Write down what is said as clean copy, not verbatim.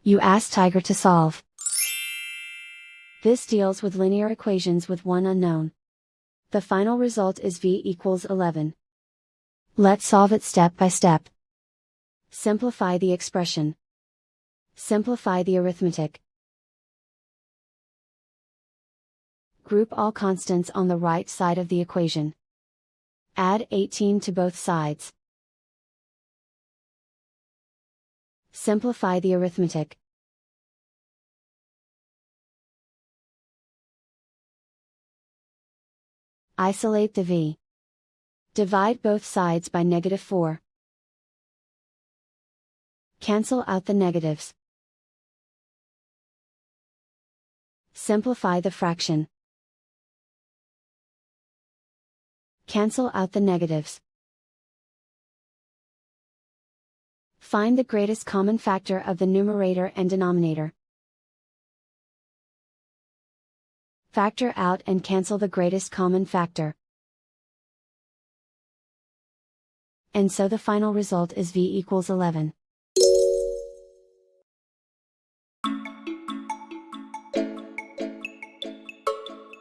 You ask Tiger to solve. This deals with linear equations with one unknown. The final result is v equals 11. Let's solve it step by step. Simplify the expression. Simplify the arithmetic. Group all constants on the right side of the equation. Add 18 to both sides. Simplify the arithmetic. Isolate the v. Divide both sides by -4. Cancel out the negatives. Simplify the fraction. Cancel out the negatives. Find the greatest common factor of the numerator and denominator. Factor out and cancel the greatest common factor. And so the final result is v equals 11.